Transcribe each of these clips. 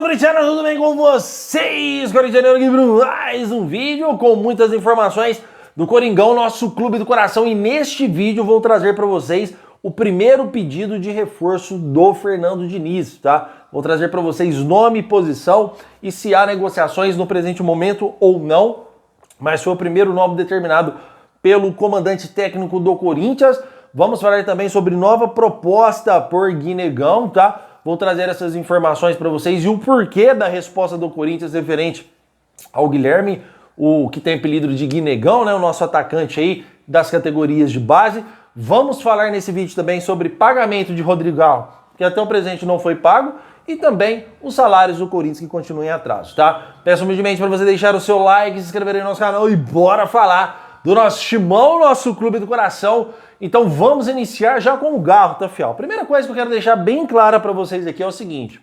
Corintiano, tudo bem com vocês? Corintiano aqui para mais um vídeo com muitas informações do Coringão, nosso clube do coração. E neste vídeo vou trazer para vocês o primeiro pedido de reforço do Fernando Diniz, tá? Vou trazer para vocês nome e posição e se há negociações no presente momento ou não, mas foi o primeiro nome determinado pelo comandante técnico do Corinthians. Vamos falar também sobre nova proposta por Guinegão, tá? Vou trazer essas informações para vocês e o porquê da resposta do Corinthians referente ao Guilherme, o que tem apelido de Guinegão, né? O nosso atacante aí das categorias de base. Vamos falar nesse vídeo também sobre pagamento de Rodrigão, que até o presente não foi pago, e também os salários do Corinthians que continuam em atraso, tá? Peço humildemente para você deixar o seu like, se inscrever no nosso canal e bora falar do nosso timão, nosso clube do coração. Então vamos iniciar já com o Garro, tá, fiel? A primeira coisa que eu quero deixar bem clara para vocês aqui é o seguinte: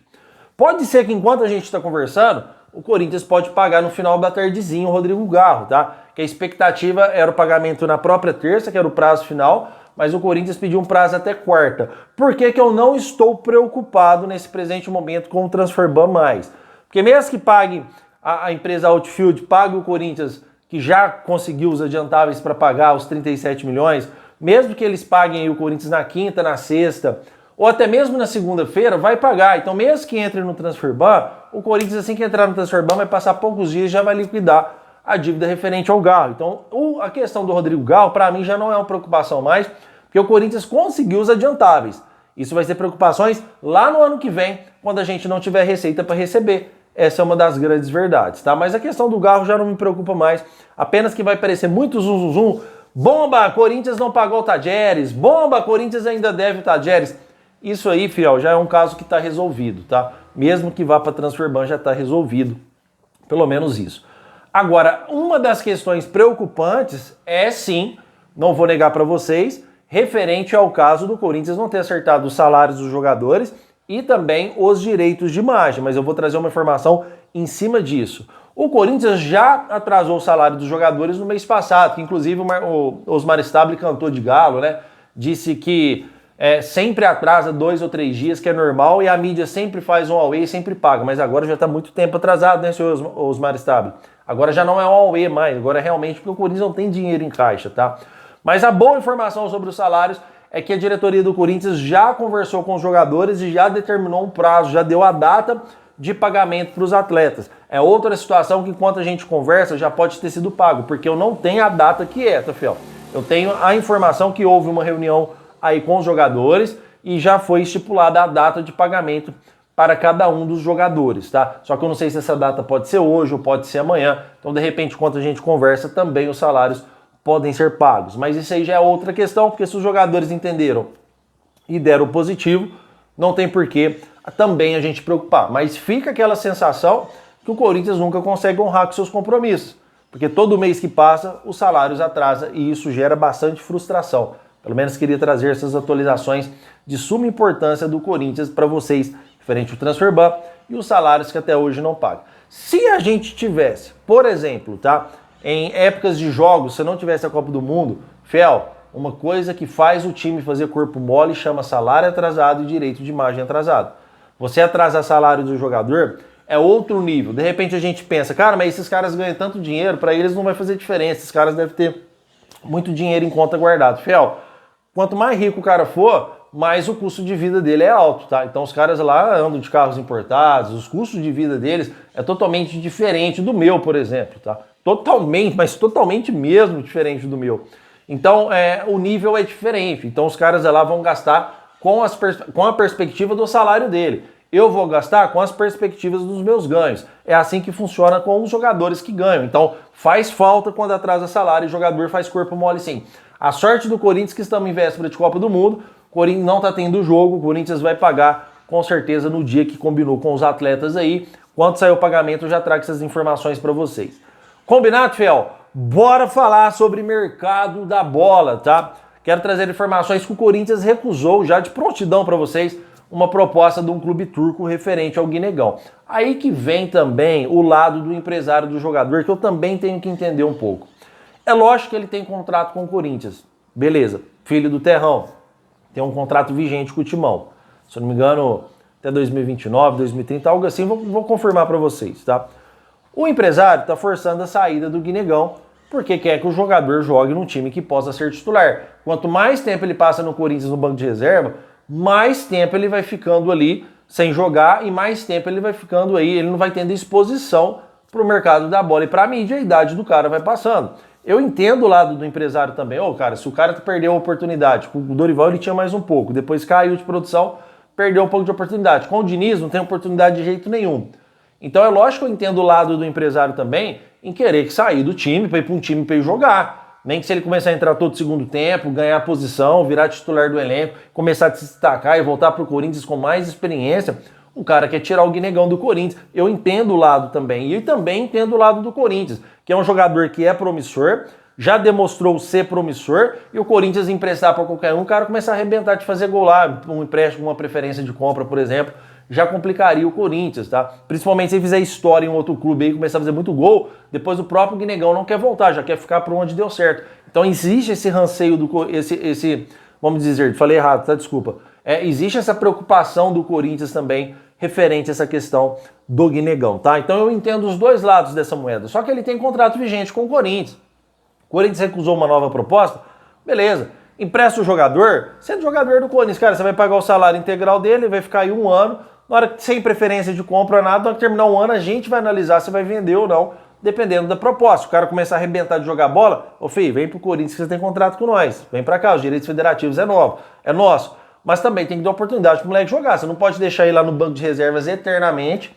pode ser que enquanto a gente está conversando, o Corinthians pode pagar no final da tardezinha o Rodrigo Garro, tá? Que a expectativa era o pagamento na própria terça, que era o prazo final, mas o Corinthians pediu um prazo até quarta. Por que que eu não estou preocupado nesse presente momento com o Transferban mais? Porque mesmo que pague a empresa Outfield, pague o Corinthians, que já conseguiu os adiantáveis para pagar os 37 milhões, mesmo que eles paguem o Corinthians na quinta, na sexta, ou até mesmo na segunda-feira, vai pagar. Então, mesmo que entre no Transferban, o Corinthians, assim que entrar no Transferban, vai passar poucos dias e já vai liquidar a dívida referente ao Garro. Então, a questão do Rodrigo Garro, para mim, já não é uma preocupação mais, porque o Corinthians conseguiu os adiantáveis. Isso vai ser preocupações lá no ano que vem, quando a gente não tiver receita para receber. Essa é uma das grandes verdades, tá? Mas a questão do Garro já não me preocupa mais, apenas que vai parecer muito zum, zum, zum. Bomba, Corinthians não pagou o Tadjeres. Bomba, Corinthians ainda deve o Tadjeres. Isso aí, fiel, já é um caso que está resolvido, tá? Mesmo que vá para Transferban, já está resolvido. Pelo menos isso. Agora, uma das questões preocupantes é sim, não vou negar para vocês, referente ao caso do Corinthians não ter acertado os salários dos jogadores e também os direitos de imagem. Mas eu vou trazer uma informação em cima disso. O Corinthians já atrasou o salário dos jogadores no mês passado, que inclusive o Osmar Stabile cantou de galo, né? Disse que sempre atrasa 2 ou 3 dias, que é normal, e a mídia sempre faz um away e sempre paga. Mas agora já está muito tempo atrasado, né, senhor Osmar Stabile? Agora já não é um away mais, agora é realmente porque o Corinthians não tem dinheiro em caixa, tá? Mas a boa informação sobre os salários é que a diretoria do Corinthians já conversou com os jogadores e já determinou um prazo, já deu a data de pagamento para os atletas. É outra situação que enquanto a gente conversa já pode ter sido pago, porque eu não tenho a data que é, tá, fiel? Eu tenho a informação que houve uma reunião aí com os jogadores e já foi estipulada a data de pagamento para cada um dos jogadores, tá? Só que eu não sei se essa data pode ser hoje ou pode ser amanhã, então de repente enquanto a gente conversa também os salários podem ser pagos. Mas isso aí já é outra questão, porque se os jogadores entenderam e deram positivo, não tem porquê também a gente preocupar. Mas fica aquela sensação que o Corinthians nunca consegue honrar com seus compromissos. Porque todo mês que passa, os salários atrasam e isso gera bastante frustração. Pelo menos queria trazer essas atualizações de suma importância do Corinthians para vocês, referente ao Transferban e os salários que até hoje não pagam. Se a gente tivesse, por exemplo, tá, em épocas de jogos, se não tivesse a Copa do Mundo, fiel, uma coisa que faz o time fazer corpo mole chama salário atrasado e direito de imagem atrasado. Você atrasar salário do jogador é outro nível. De repente a gente pensa, cara, mas esses caras ganham tanto dinheiro, para eles não vai fazer diferença. Esses caras devem ter muito dinheiro em conta guardado. Fiel, quanto mais rico o cara for, mais o custo de vida dele é alto, tá? Então os caras lá andam de carros importados, os custos de vida deles é totalmente diferente do meu, por exemplo, tá? Totalmente, mas totalmente mesmo diferente do meu. Então o nível é diferente. Então os caras lá vão gastar com a perspectiva do salário dele. Eu vou gastar com as perspectivas dos meus ganhos. É assim que funciona com os jogadores que ganham. Então faz falta quando atrasa salário e o jogador faz corpo mole sim. A sorte do Corinthians que estamos em véspera de Copa do Mundo, o Corinthians não está tendo jogo, o Corinthians vai pagar com certeza no dia que combinou com os atletas aí. Quando sair o pagamento eu já trago essas informações para vocês. Combinado, fiel? Bora falar sobre mercado da bola, tá? Quero trazer informações que o Corinthians recusou já de prontidão para vocês uma proposta de um clube turco referente ao Guinegão. Aí que vem também o lado do empresário do jogador, que eu também tenho que entender um pouco. É lógico que ele tem contrato com o Corinthians. Beleza, filho do Terrão. Tem um contrato vigente com o Timão. Se eu não me engano, até 2029, 2030, algo assim, vou confirmar para vocês, tá? O empresário está forçando a saída do Guinegão porque quer que o jogador jogue num time que possa ser titular. Quanto mais tempo ele passa no Corinthians no banco de reserva, mais tempo ele vai ficando ali sem jogar e mais tempo ele vai ficando aí, ele não vai tendo exposição para o mercado da bola e para a mídia, a idade do cara vai passando. Eu entendo o lado do empresário também. Cara, se o cara perdeu a oportunidade, com o Dorival ele tinha mais um pouco, depois caiu de produção, perdeu um pouco de oportunidade. Com o Diniz não tem oportunidade de jeito nenhum. Então é lógico que eu entendo o lado do empresário também em querer que sair do time para ir para um time para ir jogar. Nem que se ele começar a entrar todo segundo tempo, ganhar posição, virar titular do elenco, começar a se destacar e voltar para o Corinthians com mais experiência, o cara quer tirar o Guinegão do Corinthians. Eu entendo o lado também. E também entendo o lado do Corinthians, que é um jogador que é promissor, já demonstrou ser promissor, e o Corinthians emprestar para qualquer um, o cara começar a arrebentar de fazer gol lá, um empréstimo, uma preferência de compra, por exemplo, já complicaria o Corinthians, tá? Principalmente se ele fizer história em um outro clube aí, começar a fazer muito gol, depois o próprio Guinegão não quer voltar, já quer ficar por onde deu certo. Então existe esse ranceio, vamos dizer, falei errado, tá? Desculpa. Existe essa preocupação do Corinthians também referente a essa questão do Guinegão, tá? Então eu entendo os dois lados dessa moeda, só que ele tem contrato vigente com o Corinthians. O Corinthians recusou uma nova proposta, beleza. Empresta o jogador, sendo jogador do Corinthians, cara, você vai pagar o salário integral dele, vai ficar aí um ano, na hora sem preferência de compra, nada, na hora que terminar um ano, a gente vai analisar se vai vender ou não, dependendo da proposta. Se o cara começar a arrebentar de jogar bola, ô filho, vem pro Corinthians que você tem contrato com nós, vem pra cá, os direitos federativos é nosso. Mas também tem que dar oportunidade pro moleque jogar, você não pode deixar ele lá no banco de reservas eternamente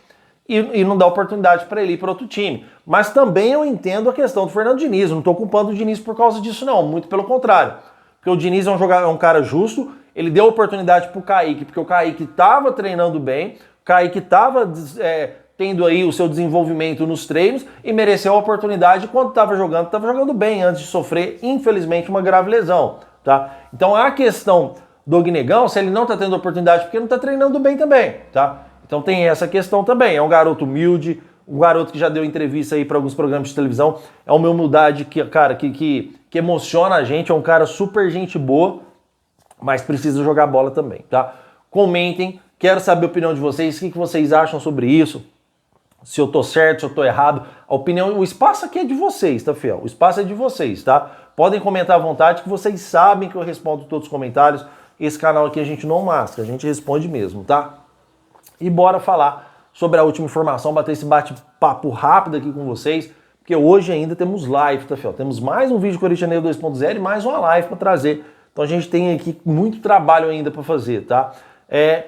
e não dar oportunidade para ele ir para outro time. Mas também eu entendo a questão do Fernando Diniz, não estou culpando o Diniz por causa disso não, muito pelo contrário. Porque o Diniz é um cara justo, ele deu oportunidade pro Kaique, porque o Kaique estava treinando bem, o Kaique estava tendo aí o seu desenvolvimento nos treinos e mereceu a oportunidade quando estava jogando bem antes de sofrer, infelizmente, uma grave lesão, tá? Então a questão do Guinegão, se ele não está tendo oportunidade porque não está treinando bem também, tá? Então tem essa questão também, é um garoto humilde, um garoto que já deu entrevista aí para alguns programas de televisão, é uma humildade que, cara, que emociona a gente, é um cara super gente boa, mas precisa jogar bola também, tá? Comentem, quero saber a opinião de vocês, o que vocês acham sobre isso, se eu tô certo, se eu tô errado, a opinião, o espaço aqui é de vocês, tá, fiel? O espaço é de vocês, tá? Podem comentar à vontade, que vocês sabem que eu respondo todos os comentários, esse canal aqui a gente não masca, a gente responde mesmo, tá? E bora falar sobre a última informação, bater esse bate-papo rápido aqui com vocês, porque hoje ainda temos live, tá, fiel? Temos mais um vídeo Corinthians Janeiro 2.0 e mais uma live para trazer. Então a gente tem aqui muito trabalho ainda para fazer, tá?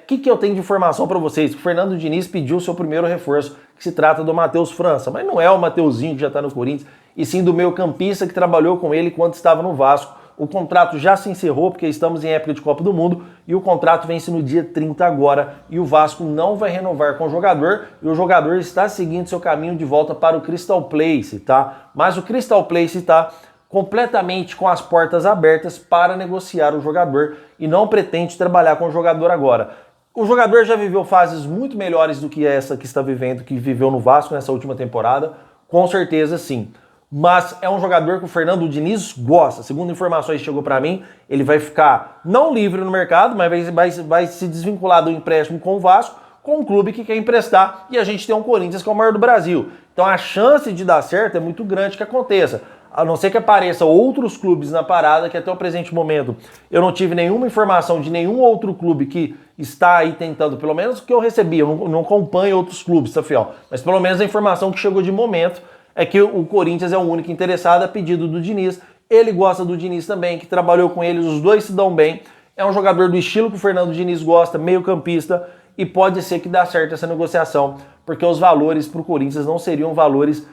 Que eu tenho de informação para vocês? Que o Fernando Diniz pediu o seu primeiro reforço, que se trata do Matheus França, mas não é o Mateuzinho que já está no Corinthians, e sim do meio-campista que trabalhou com ele quando estava no Vasco. O contrato já se encerrou, porque estamos em época de Copa do Mundo, e o contrato vence no dia 30 agora, e o Vasco não vai renovar com o jogador, e o jogador está seguindo seu caminho de volta para o Crystal Palace, tá? Mas o Crystal Palace está completamente com as portas abertas para negociar o jogador, e não pretende trabalhar com o jogador agora. O jogador já viveu fases muito melhores do que essa que está vivendo, que viveu no Vasco nessa última temporada, com certeza sim. Mas é um jogador que o Fernando Diniz gosta. Segundo informações que chegou para mim, ele vai ficar não livre no mercado, mas vai se desvincular do empréstimo com o Vasco, com um clube que quer emprestar, e a gente tem um Corinthians que é o maior do Brasil. Então a chance de dar certo é muito grande que aconteça. A não ser que apareçam outros clubes na parada, que até o presente momento eu não tive nenhuma informação de nenhum outro clube que está aí tentando, pelo menos o que eu recebi, eu não acompanho outros clubes, tá, fiel? Mas pelo menos a informação que chegou de momento é que o Corinthians é o único interessado a pedido do Diniz. Ele gosta do Diniz também, que trabalhou com eles, os dois se dão bem. É um jogador do estilo que o Fernando Diniz gosta, meio campista, e pode ser que dê certo essa negociação, porque os valores para o Corinthians não seriam valores,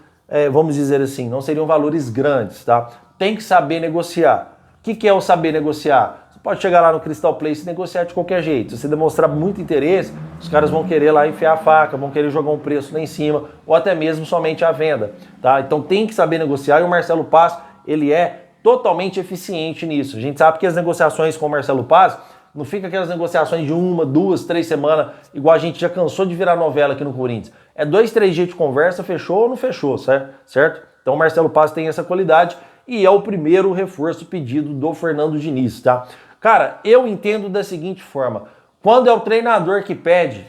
vamos dizer assim, não seriam valores grandes, tá? Tem que saber negociar. O que é o saber negociar? Você pode chegar lá no Crystal Palace e negociar de qualquer jeito. Se você demonstrar muito interesse, os caras vão querer lá enfiar a faca, vão querer jogar um preço lá em cima, ou até mesmo somente a venda, tá? Então tem que saber negociar, e o Marcelo Paz, ele é totalmente eficiente nisso. A gente sabe que as negociações com o Marcelo Paz não fica aquelas negociações de 1, 2, 3 semanas, igual a gente já cansou de virar novela aqui no Corinthians. É 2, 3 dias de conversa, fechou ou não fechou, certo? Então o Marcelo Paz tem essa qualidade e é o primeiro reforço pedido do Fernando Diniz, tá? Cara, eu entendo da seguinte forma: Quando é o treinador que pede,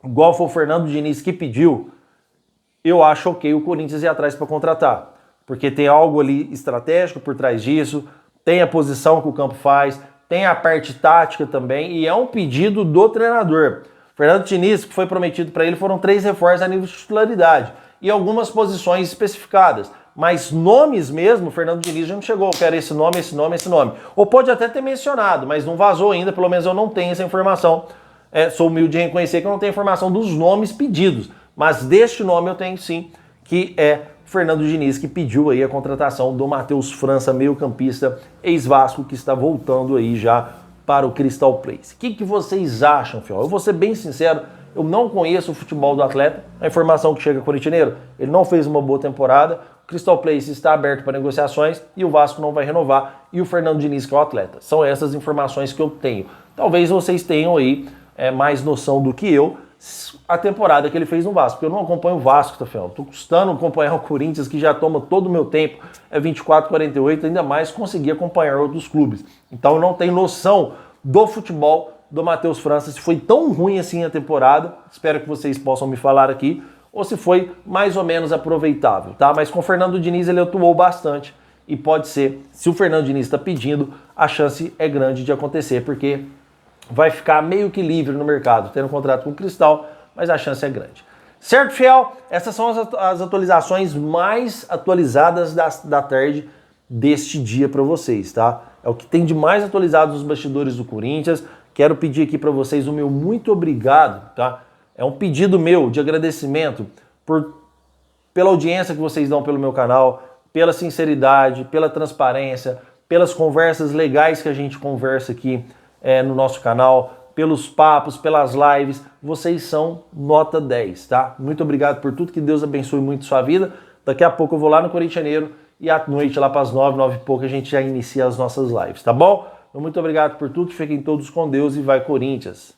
igual foi o Fernando Diniz que pediu, eu acho ok o Corinthians ir atrás para contratar. Porque tem algo ali estratégico por trás disso, tem a posição que o campo faz, tem a parte tática também, e é um pedido do treinador. Fernando Diniz, que foi prometido para ele, foram 3 reforços a nível de titularidade e algumas posições especificadas. Mas nomes mesmo, Fernando Diniz já não chegou, quero esse nome, esse nome, esse nome. Ou pode até ter mencionado, mas não vazou ainda, pelo menos eu não tenho essa informação. Sou humilde em reconhecer que eu não tenho informação dos nomes pedidos, mas deste nome eu tenho sim, que é Fernando Diniz, que pediu aí a contratação do Matheus França, meio-campista, ex-Vasco, que está voltando aí já para o Crystal Palace. O que vocês acham, fiel? Eu vou ser bem sincero, eu não conheço o futebol do atleta, a informação que chega corintianeiro, ele não fez uma boa temporada, o Crystal Palace está aberto para negociações e o Vasco não vai renovar, e o Fernando Diniz que é o atleta. São essas informações que eu tenho. Talvez vocês tenham aí mais noção do que eu, a temporada que ele fez no Vasco, porque eu não acompanho o Vasco, tá, fiel? Tô custando acompanhar o Corinthians, que já toma todo o meu tempo, 24, 48, ainda mais conseguir acompanhar outros clubes. Então eu não tenho noção do futebol do Matheus França, se foi tão ruim assim a temporada, espero que vocês possam me falar aqui, ou se foi mais ou menos aproveitável, tá? Mas com o Fernando Diniz ele atuou bastante e pode ser, se o Fernando Diniz está pedindo, a chance é grande de acontecer, porque vai ficar meio que livre no mercado, tendo um contrato com o Cristal, mas a chance é grande. Certo, fiel? Essas são as atualizações mais atualizadas da tarde deste dia para vocês, tá? É o que tem de mais atualizado nos bastidores do Corinthians. Quero pedir aqui para vocês o meu muito obrigado, tá? É um pedido meu de agradecimento pela audiência que vocês dão pelo meu canal, pela sinceridade, pela transparência, pelas conversas legais que a gente conversa aqui no nosso canal, pelos papos, pelas lives. Vocês são nota 10, tá? Muito obrigado por tudo, que Deus abençoe muito sua vida. Daqui a pouco eu vou lá no Corintianeiro e à noite, lá para as 9, 9 e pouco, a gente já inicia as nossas lives, tá bom? Então, muito obrigado por tudo, fiquem todos com Deus e vai Corinthians!